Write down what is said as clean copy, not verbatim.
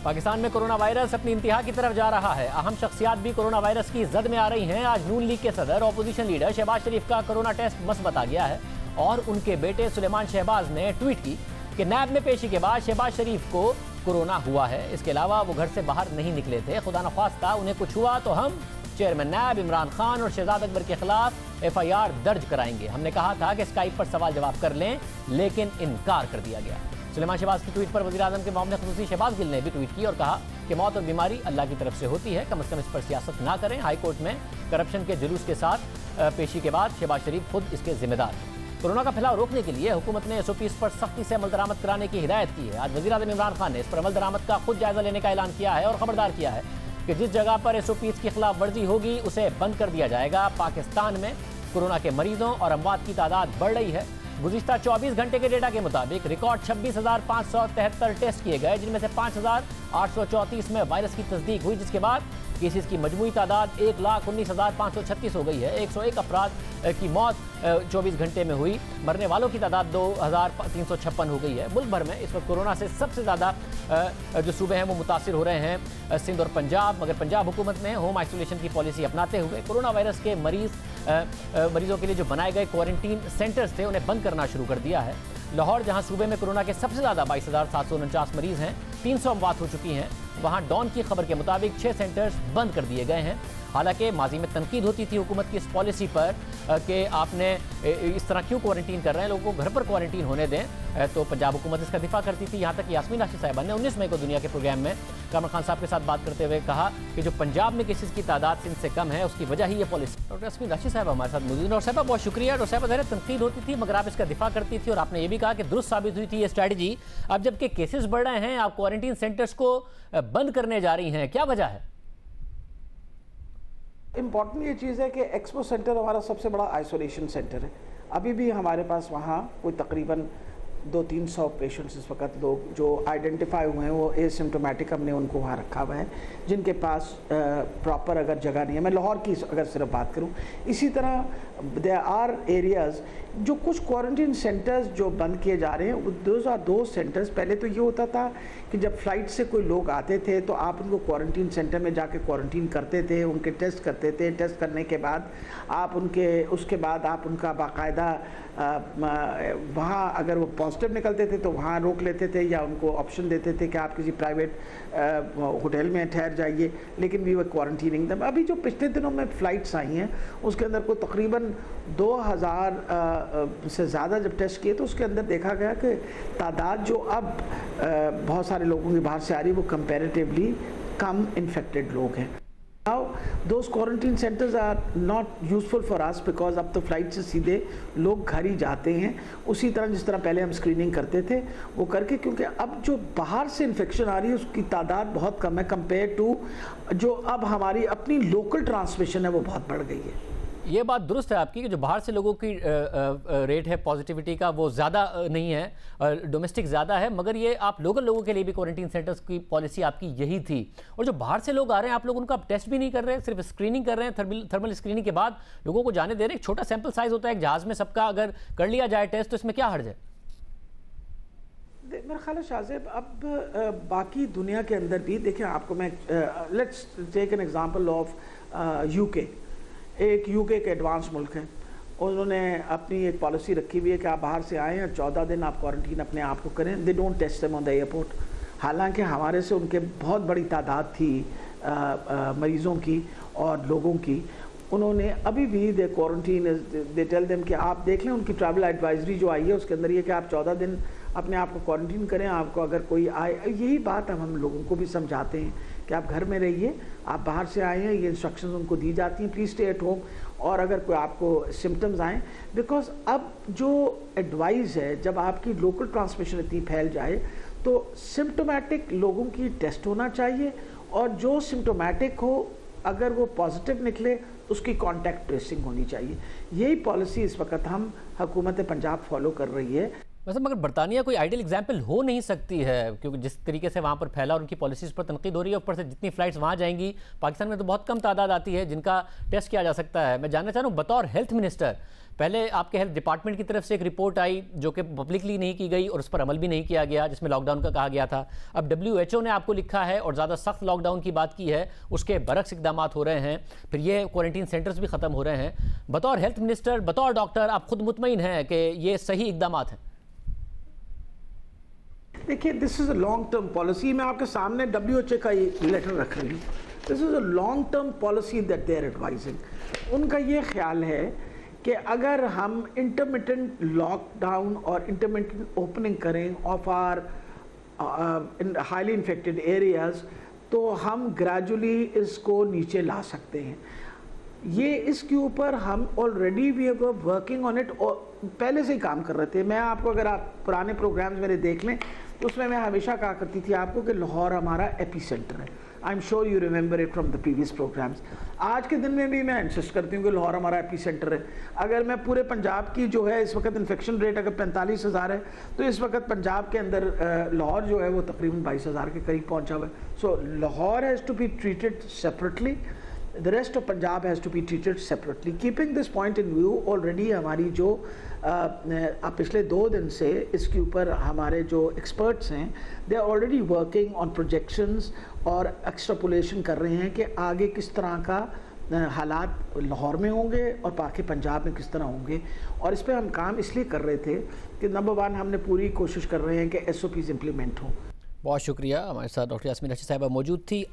पाकिस्तान में corona virus अपनी इंतहा की तरफ जा रहा है। अहम शख्सियात भी कोरोना वायरस की जद में आ रही हैं। आज नून लीग के सदर ऑपोजिशन लीडर शहबाज शरीफ का कोरोना टेस्ट मस्बत आ गया है और उनके बेटे सुलेमान शहबाज ने ट्वीट की कि नैब में पेशी के बाद शहबाज शरीफ को कोरोना हुआ है। इसके अलावा वो घर से बाहर नहीं निकले थे। खुदा न ख्वास्ता उन्हें कुछ हुआ तो हम चेयरमैन नैब इमरान खान और शहजाद अकबर के खिलाफ FIR दर्ज कराएंगे। हमने कहा था कि स्काइप पर सवाल जवाब कर लें, लेकिन इनकार कर दिया गया। सुलेमान शहबाज की ट्वीट पर वज़ीर-ए-आज़म के मामले खुसूसी शहबाज गिल ने भी ट्वीट की और कहा कि मौत और बीमारी अल्लाह की तरफ से होती है, कम अज़ कम इस पर सियासत ना करें। हाई कोर्ट में करप्शन के जुलूस के साथ पेशी के बाद शहबाज शरीफ खुद इसके जिम्मेदार हैं। कोरोना का फैलाव रोकने के लिए हुकूमत ने SOPs पर सख्ती से अमल दरामद कराने की हिदायत की है। आज वज़ीर-ए-आज़म इमरान खान ने इस पर अमल दरामद का खुद जायजा लेने का ऐलान किया है और खबरदार किया है कि जिस जगह पर SOPs की खिलाफ वर्जी होगी उसे बंद कर दिया जाएगा। पाकिस्तान में कोरोना के मरीजों और अमवात की तादाद बढ़ रही है। गुज़िश्ता 24 घंटे के डेटा के मुताबिक रिकॉर्ड 26,573 टेस्ट किए गए, जिनमें से 5,834 में वायरस की तस्दीक हुई, जिसके बाद केसेस की मजमूई तादाद 1,19,536 हो गई है। 101 अफराद की मौत 24 घंटे में हुई। मरने वालों की तादाद 2,356 हो गई है। मुल्क भर में इस वक्त कोरोना से सबसे ज़्यादा जो सूबे हैं वो मुतासिर हो रहे हैं सिंध और पंजाब, मगर पंजाब हुकूमत ने होम आइसोलेशन की पॉलिसी अपनाते हुए कोरोना वायरस के मरीजों के लिए जो बनाए गए क्वारंटीन सेंटर्स थे उन्हें बंद करना शुरू कर दिया है। लाहौर, जहां सूबे में कोरोना के सबसे ज़्यादा 22,749 मरीज़ हैं, 300 अमवात हो चुकी हैं, वहां डॉन की खबर के मुताबिक 6 सेंटर्स बंद कर दिए गए हैं। हालांकि माजी में तनकीद होती थी हुकूमत की इस पॉलिसी पर कि आपने इस तरह क्यों क्वारंटीन कर रहे हैं, लोगों को घर पर क्वारंटीन होने दें, तो पंजाब हुकूमत इसका दिफा करती थी। यहाँ तक यास्मीन राशिद साहिबा ने 19 मई को दुनिया के प्रोग्राम में कामरान खान साहब के साथ बात करते हुए कहा कि जो पंजाब में केसेस की तादाद सिंध से कम है उसकी वजह ही ये पॉलिसी। डॉक्टर यास्मीन राशिद साहब हमारे साथ मौजूद हैं। और साहबा बहुत शुक्रिया। डॉक्टर साहब, ज़ाहिर तनकीद होती थी मगर आप इसका दिफा करती थी और आपने ये भी कहा कि दुरुस्त साबित हुई थी ये स्ट्रैटेजी। अब जबकि केसेस बढ़ रहे हैं, आप क्वारंटीन सेंटर्स को बंद करने जा रही हैं, क्या वजह है? इम्पॉर्टेंट ये चीज़ है कि एक्सपो सेंटर हमारा सबसे बड़ा आइसोलेशन सेंटर है। अभी भी हमारे पास वहाँ कोई तकरीबन 200-300 पेशेंट्स इस वक्त लोग जो आइडेंटिफाई हुए हैं वो एसिम्टोमेटिक हमने उनको वहाँ रखा हुआ है, जिनके पास प्रॉपर अगर जगह नहीं है। मैं लाहौर की अगर सिर्फ बात करूँ, इसी तरह देयर आर एरियाज़ जो कुछ क्वारंटीन सेंटर्स जो बंद किए जा रहे हैं। दो सेंटर्स पहले तो ये होता था कि जब फ्लाइट से कोई लोग आते थे तो आप उनको क्वारंटीन सेंटर में जाके क्वारंटीन करते थे, उनके टेस्ट करते थे। टेस्ट करने के बाद आप उसके बाद आप उनका बाकायदा वहाँ अगर वो पॉजिटिव निकलते थे तो वहाँ रोक लेते थे या उनको ऑप्शन देते थे कि आप किसी प्राइवेट होटल में ठहर जाइए, लेकिन भी वो क्वारंटीनिंग था। अभी जो पिछले दिनों में फ़्लाइट्स आई हैं उसके अंदर को तकरीबन 2000 से ज़्यादा जब टेस्ट किए तो उसके अंदर देखा गया कि तादाद जो अब बहुत सारे लोगों की बाहर से आ रही है वो कंपैरेटिवली कम इन्फेक्टेड लोग हैं। Now those quarantine centers are not useful for us because अब तो फ्लाइट से सीधे लोग घर ही जाते हैं, उसी तरह जिस तरह पहले हम स्क्रीनिंग करते थे वो करके, क्योंकि अब जो बाहर से इन्फेक्शन आ रही है उसकी तादाद बहुत कम है कंपेयर टू जो अब हमारी अपनी लोकल ट्रांसमिशन है वो बहुत बढ़ गई है। ये बात दुरुस्त है आपकी कि जो बाहर से लोगों की रेट है पॉजिटिविटी का वो ज़्यादा नहीं है, डोमेस्टिक ज़्यादा है, मगर ये आप लोकल लोगों के लिए भी क्वारंटीन सेंटर्स की पॉलिसी आपकी यही थी। और जो बाहर से लोग आ रहे हैं आप लोग उनका टेस्ट भी नहीं कर रहे हैं, सिर्फ स्क्रीनिंग कर रहे हैं। थर्मल स्क्रीनिंग के बाद लोगों को जाने दे रहे हैं। एक छोटा सैंपल साइज होता है एक जहाज़ में, सबका अगर कर लिया जाए टेस्ट तो इसमें क्या हर्ज है? मेरा ख्याल है शाहज़ेब, अब बाकी दुनिया के अंदर भी देखिए, आपको मैं let's take an example of UK। एक UK के एडवांस मुल्क है, उन्होंने अपनी एक पॉलिसी रखी हुई है कि आप बाहर से आएँ और 14 दिन आप क्वारंटीन अपने आप को करें। They don't test them on the airport. हालांकि हमारे से उनके बहुत बड़ी तादाद थी मरीज़ों की और लोगों की, उन्होंने अभी भी दे क्वारंटीन दे टेल देम कि आप देख लें उनकी ट्रैवल एडवाइजरी जो आई है उसके अंदर ये कि आप 14 दिन अपने आप को क्वारंटीन करें। आपको अगर कोई आए, यही बात हम लोगों को भी समझाते हैं कि आप घर में रहिए, आप बाहर से आए हैं, ये इंस्ट्रक्शंस उनको दी जाती हैं, प्लीज़ स्टे एट होम। और अगर कोई आपको सिम्टम्स आएँ, बिकॉज अब जो एडवाइस है, जब आपकी लोकल ट्रांसमिशन इतनी फैल जाए तो सिम्टोमेटिक लोगों की टेस्ट होना चाहिए, और जो सिम्टोमेटिक हो अगर वो पॉजिटिव निकले उसकी कॉन्टैक्ट ट्रेसिंग होनी चाहिए। यही पॉलिसी इस वक्त हम हुकूमत पंजाब फॉलो कर रही है। वैसे मगर बरतानिया कोई आइडियल एग्जाम्पल हो नहीं सकती है, क्योंकि जिस तरीके से वहाँ पर फैला और उनकी पॉलिसीज़ पर तनकीद हो रही है, ऊपर से जितनी फ़्लाइट्स वहाँ जाएंगी, पाकिस्तान में तो बहुत कम तादाद आती है जिनका टेस्ट किया जा सकता है। मैं जानना चाह रहा हूँ बतौर हेल्थ मिनिस्टर, पहले आपके हेल्थ डिपार्टमेंट की तरफ से एक रिपोर्ट आई जो कि पब्लिकली नहीं की गई और उस पर अमल भी नहीं किया गया, जिसमें लॉकडाउन का कहा गया था। अब WHO ने आपको लिखा है और ज़्यादा सख्त लॉकडाउन की बात की है, उसके बरक्स इकदाम हो रहे हैं, फिर ये क्वारंटीन सेंटर्स भी ख़त्म हो रहे हैं। बतौर हेल्थ मिनिस्टर, बतौर डॉक्टर, आप खुद मुतमईन हैं कि ये सही इकदाम हैं? देखिए, this is a long term policy. मैं आपके सामने WHO का ये लेटर रख रही हूँ। This is a long term policy that they are advising. उनका ये ख्याल है कि अगर हम इंटरमिटेंट लॉकडाउन और इंटरमिटेंट ओपनिंग करें of our highly infected areas, तो हम ग्रेजुअली इसको नीचे ला सकते हैं। ये इसके ऊपर हम already we are working on it, और पहले से ही काम कर रहे थे। मैं आपको, अगर आप पुराने प्रोग्राम्स मेरे देख लें, तो उसमें मैं हमेशा कहा करती थी आपको कि लाहौर हमारा एपी सेंटर है। I am sure you remember it from the previous programmes. आज के दिन में भी मैं इंसिस्ट करती हूँ कि लाहौर हमारा एपी सेंटर है। अगर मैं पूरे पंजाब की जो है इस वक्त इन्फेक्शन रेट अगर 45,000 है, तो इस वक्त पंजाब के अंदर लाहौर जो है वो तकरीबन 22,000 के करीब पहुँचा हुआ है। So Lahore has to be treated separately, the rest of Punjab has to be treated separately. Keeping this point in view, already हमारी जो पिछले 2 दिन से इसके ऊपर हमारे जो experts हैं, they are already working on projections और extrapolation कर रहे हैं कि आगे किस तरह का हालात लाहौर में होंगे और बाकी पंजाब में किस तरह होंगे। और इस पर हम काम इसलिए कर रहे थे कि नंबर 1 हमने पूरी कोशिश कर रहे हैं कि SOPs इम्प्लीमेंट हों। बहुत शुक्रिया, हमारे साथ डॉक्टर यास्मीन रशीद साहिबा मौजूद थी।